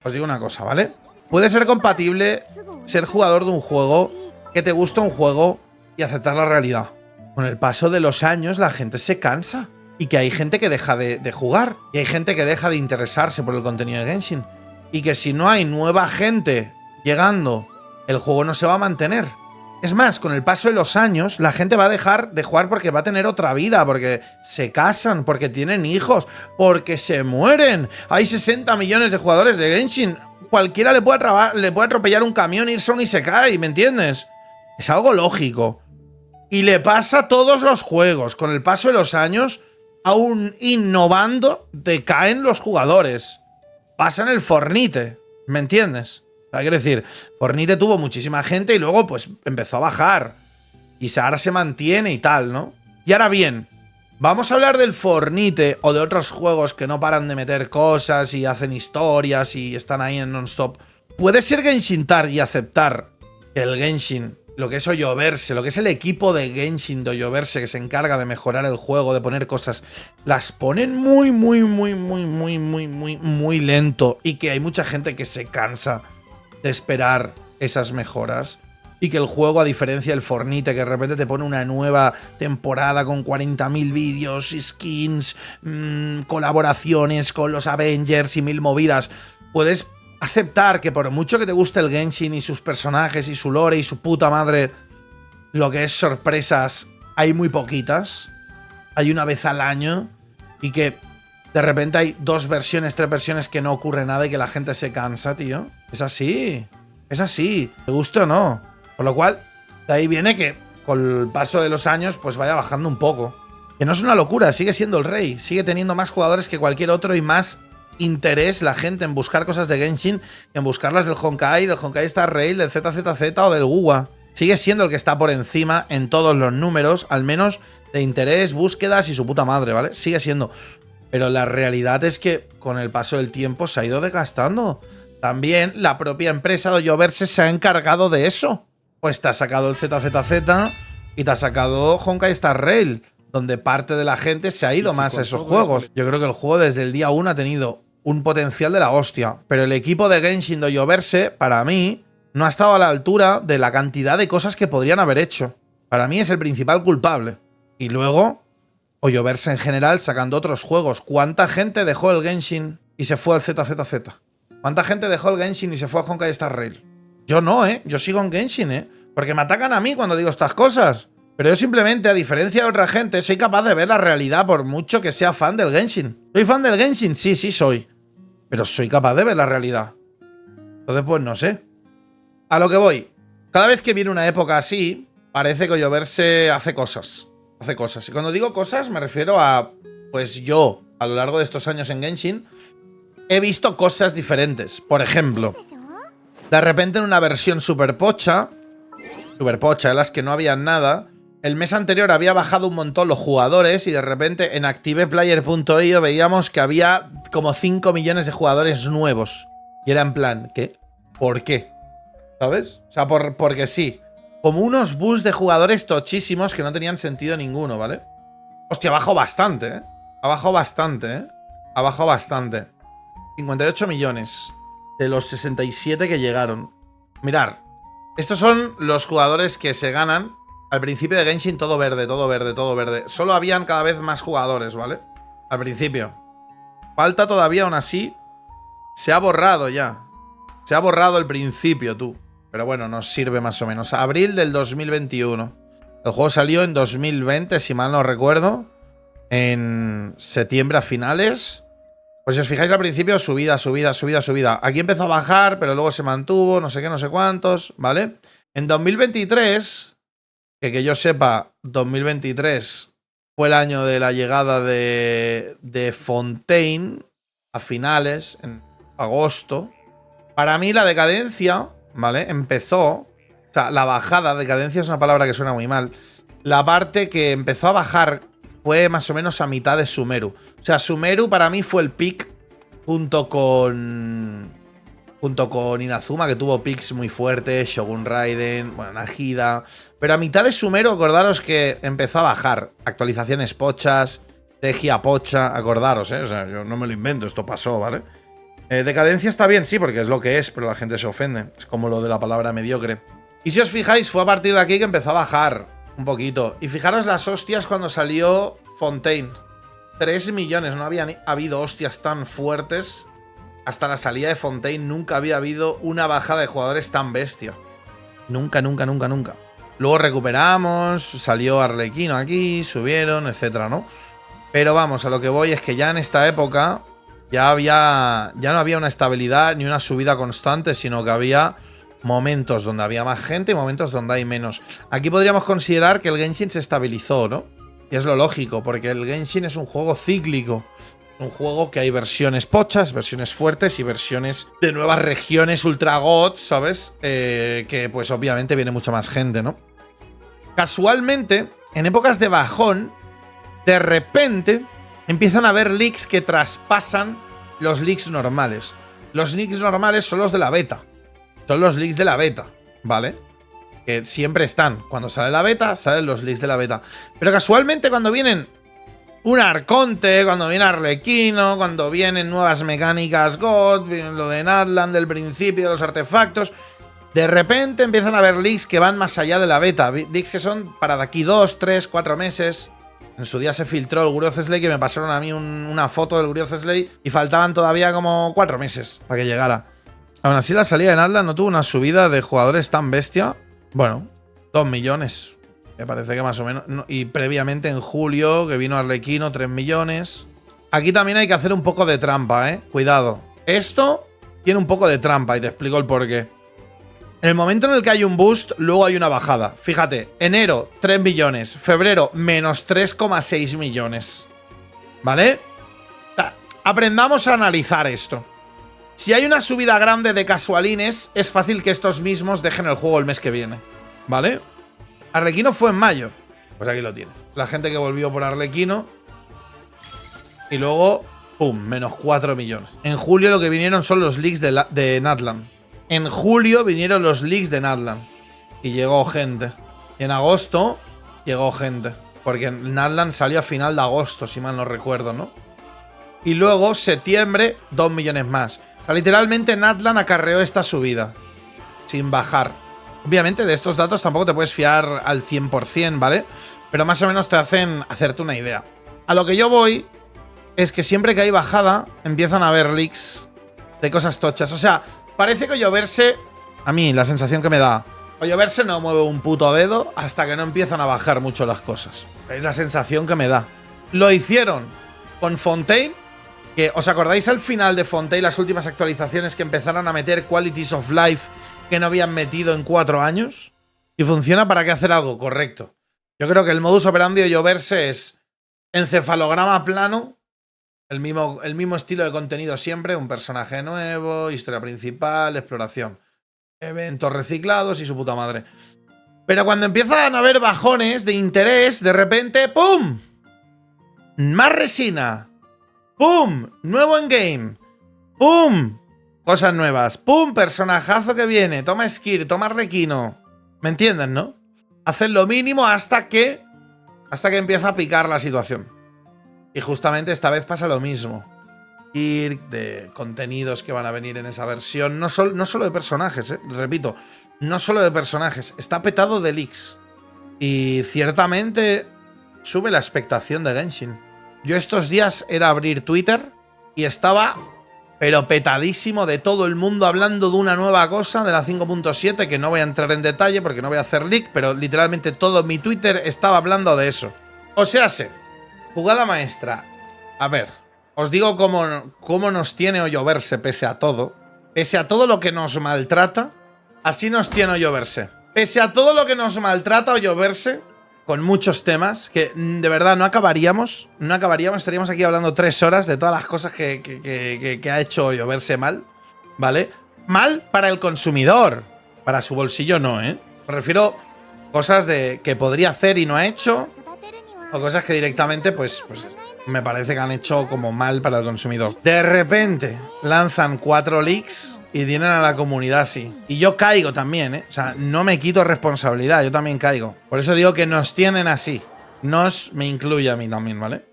os digo una cosa, ¿vale? Puede ser compatible ser jugador de un juego, que te gusta un juego y aceptar la realidad. Con el paso de los años la gente se cansa y que hay gente que deja de jugar y hay gente que deja de interesarse por el contenido de Genshin y que si no hay nueva gente llegando, el juego no se va a mantener. Es más, con el paso de los años, la gente va a dejar de jugar porque va a tener otra vida, porque se casan, porque tienen hijos, porque se mueren. Hay 60 millones de jugadores de Genshin. Cualquiera le puede atropellar un camión, irse a un Isekai, ¿me entiendes? Es algo lógico. Y le pasa a todos los juegos. Con el paso de los años, aún innovando, decaen los jugadores. Pasa en el Fortnite, ¿me entiendes? O sea, quiero decir, Fortnite tuvo muchísima gente y luego pues empezó a bajar. Y ahora se mantiene y tal, ¿no? Y ahora bien, vamos a hablar del Fortnite o de otros juegos que no paran de meter cosas y hacen historias y están ahí en non-stop. ¿Puede ser Genshintar y aceptar que el Genshin, lo que es Hoyoverse, lo que es el equipo de Genshin de Hoyoverse que se encarga de mejorar el juego, de poner cosas, las ponen muy lento y que hay mucha gente que se cansa de esperar esas mejoras? Y que el juego, a diferencia del Fortnite, que de repente te pone una nueva temporada con 40.000 vídeos, skins, colaboraciones con los Avengers y 1000 movidas, puedes aceptar que por mucho que te guste el Genshin y sus personajes y su lore y su puta madre, lo que es sorpresas, hay muy poquitas, hay una vez al año, y que de repente hay 2 versiones, 3 versiones que no ocurre nada y que la gente se cansa, tío. Es así, te guste o no. Por lo cual, de ahí viene que con el paso de los años pues vaya bajando un poco. Que no es una locura, sigue siendo el rey, sigue teniendo más jugadores que cualquier otro y más interés la gente en buscar cosas de Genshin que en buscarlas del Honkai Star Rail, del ZZZ o del WUWA. Sigue siendo el que está por encima en todos los números, al menos de interés, búsquedas y su puta madre, ¿vale? Sigue siendo. Pero la realidad es que con el paso del tiempo se ha ido desgastando. También la propia empresa de Hoyoverse se ha encargado de eso. Pues te ha sacado el ZZZ y te ha sacado Honkai Star Rail, donde parte de la gente se ha ido más a esos juegos. Yo creo que el juego desde el día 1 ha tenido un potencial de la hostia. Pero el equipo de Genshin de Hoyoverse, para mí, no ha estado a la altura de la cantidad de cosas que podrían haber hecho. Para mí es el principal culpable. Y luego, Hoyoverse en general sacando otros juegos. ¿Cuánta gente dejó el Genshin y se fue al ZZZ? ¿Cuánta gente dejó el Genshin y se fue a Honkai Star Rail? Yo no, Yo sigo en Genshin, Porque me atacan a mí cuando digo estas cosas. Pero yo simplemente, a diferencia de otra gente, soy capaz de ver la realidad por mucho que sea fan del Genshin. ¿Soy fan del Genshin? Sí, sí soy. Pero soy capaz de ver la realidad. Entonces, pues no sé. A lo que voy. Cada vez que viene una época así, parece que Hoyoverse hace cosas. Hace cosas. Y cuando digo cosas, me refiero a... Pues yo, a lo largo de estos años en Genshin, he visto cosas diferentes. Por ejemplo, de repente en una versión super pocha, en las que no había nada, el mes anterior había bajado un montón los jugadores y de repente en activeplayer.io veíamos que había como 5 millones de jugadores nuevos. Y era en plan, ¿qué? ¿Por qué? ¿Sabes? O sea, porque sí. Como unos boosts de jugadores tochísimos que no tenían sentido ninguno, ¿vale? Hostia, bajó bastante, Ha bajado bastante, Ha bajado bastante. 58 millones de los 67 que llegaron. Mirar, estos son los jugadores que se ganan al principio de Genshin, todo verde, todo verde, todo verde. Solo habían cada vez más jugadores, ¿vale? Al principio. Falta todavía, aún así. Se ha borrado ya. Se ha borrado el principio, tú. Pero bueno, nos sirve más o menos. Abril del 2021. El juego salió en 2020, si mal no recuerdo. En septiembre a finales. Pues si os fijáis al principio, subida. Aquí empezó a bajar, pero luego se mantuvo, no sé qué, no sé cuántos, ¿vale? En 2023, que yo sepa, 2023 fue el año de la llegada de Fontaine a finales, en agosto. Para mí la decadencia, ¿vale? Empezó, o sea, la bajada, decadencia es una palabra que suena muy mal. La parte que empezó a bajar fue más o menos a mitad de Sumeru. O sea, Sumeru para mí fue el pick junto con Inazuma, que tuvo picks muy fuertes, Shogun Raiden, bueno, Nahida. Pero a mitad de Sumeru, acordaros que empezó a bajar. Actualizaciones pochas, Tegia pocha, acordaros, O sea, yo no me lo invento, esto pasó, ¿vale? Decadencia está bien, sí, porque es lo que es, pero la gente se ofende. Es como lo de la palabra mediocre. Y si os fijáis, fue a partir de aquí que empezó a bajar un poquito. Y fijaros las hostias cuando salió Fontaine. 3 millones, no había habido hostias tan fuertes. Hasta la salida de Fontaine nunca había habido una bajada de jugadores tan bestia. Nunca, nunca, nunca, nunca. Luego recuperamos, salió Arlequino aquí, subieron, etcétera, ¿no? Pero vamos, a lo que voy es que ya en esta época ya no había una estabilidad ni una subida constante, sino que había momentos donde había más gente y momentos donde hay menos. Aquí podríamos considerar que el Genshin se estabilizó, ¿no? Y es lo lógico, porque el Genshin es un juego cíclico. Un juego que hay versiones pochas, versiones fuertes y versiones de nuevas regiones ultra god, ¿sabes? Que pues obviamente viene mucha más gente, ¿no? Casualmente, en épocas de bajón, de repente empiezan a haber leaks que traspasan los leaks normales. Los leaks normales son los de la beta. Son los leaks de la beta, ¿vale? Que siempre están. Cuando sale la beta, salen los leaks de la beta. Pero casualmente cuando vienen un Arconte, cuando viene Arlequino, cuando vienen nuevas mecánicas God, lo de Natlan del principio, de los artefactos, de repente empiezan a haber leaks que van más allá de la beta. Leaks que son para de aquí 2, 3, 4 meses. En su día se filtró el Gurios Slay, que me pasaron a mí una foto del Gurios Slay y faltaban todavía como 4 meses para que llegara. Aún así, la salida de Natlan no tuvo una subida de jugadores tan bestia. Bueno, 2 millones. Me parece que más o menos. Y previamente en julio, que vino Arlequino, 3 millones. Aquí también hay que hacer un poco de trampa, ¿eh? Cuidado. Esto tiene un poco de trampa y te explico el porqué. En el momento en el que hay un boost, luego hay una bajada. Fíjate, enero, 3 millones. Febrero, menos 3,6 millones. ¿Vale? Aprendamos a analizar esto. Si hay una subida grande de casualines, es fácil que estos mismos dejen el juego el mes que viene. ¿Vale? Arlequino fue en mayo. Pues aquí lo tienes. La gente que volvió por Arlequino. Y luego, ¡pum! Menos 4 millones. En julio lo que vinieron son los leaks de Natlan. En julio vinieron los leaks de Natlan. Y llegó gente. Y en agosto llegó gente. Porque Natlan salió a final de agosto, si mal no recuerdo, ¿no? Y luego, septiembre, 2 millones más. O sea, literalmente Natlan acarreó esta subida. Sin bajar. Obviamente de estos datos tampoco te puedes fiar al 100%, ¿vale? Pero más o menos te hacen hacerte una idea. A lo que yo voy es que siempre que hay bajada empiezan a haber leaks de cosas tochas. O sea, parece que Hoyoverse, a mí la sensación que me da, Hoyoverse no mueve un puto dedo hasta que no empiezan a bajar mucho las cosas. Es la sensación que me da. Lo hicieron con Fontaine, que ¿os acordáis al final de Fontaine, las últimas actualizaciones que empezaron a meter Qualities of Life que no habían metido en 4 años? Y funciona para que hacer algo correcto. Yo creo que el modus operandi de Hoyoverse es encefalograma plano, el mismo estilo de contenido siempre, un personaje nuevo, historia principal, exploración, eventos reciclados y su puta madre. Pero cuando empiezan a haber bajones de interés, de repente, ¡pum! Más resina. ¡Pum! Nuevo endgame. ¡Pum! Cosas nuevas. ¡Pum! Personajazo que viene. Toma Skir, toma Arlequino. ¿Me entienden, no? Hacen lo mínimo hasta que empieza a picar la situación. Y justamente esta vez pasa lo mismo. De contenidos que van a venir en esa versión. No solo de personajes, repito. No solo de personajes. Está petado de leaks. Y ciertamente sube la expectación de Genshin. Yo estos días era abrir Twitter y estaba, pero petadísimo de todo el mundo hablando de una nueva cosa, de la 5.7, que no voy a entrar en detalle porque no voy a hacer leak, pero literalmente todo mi Twitter estaba hablando de eso. O sea, jugada maestra. A ver, os digo cómo nos tiene Hoyoverse pese a todo. Pese a todo lo que nos maltrata, así nos tiene Hoyoverse. Pese a todo lo que nos maltrata Hoyoverse, con muchos temas que de verdad no acabaríamos, estaríamos aquí hablando 3 horas de todas las cosas que ha hecho Hoyoverse mal, ¿vale? Mal para el consumidor, para su bolsillo no, ¿eh? Me refiero a cosas que podría hacer y no ha hecho, o cosas que directamente, pues me parece que han hecho como mal para el consumidor. De repente lanzan 4 leaks y tienen a la comunidad así. Y yo caigo también, ¿eh? O sea, no me quito responsabilidad, yo también caigo. Por eso digo que nos tienen así. Me incluye a mí también, ¿vale?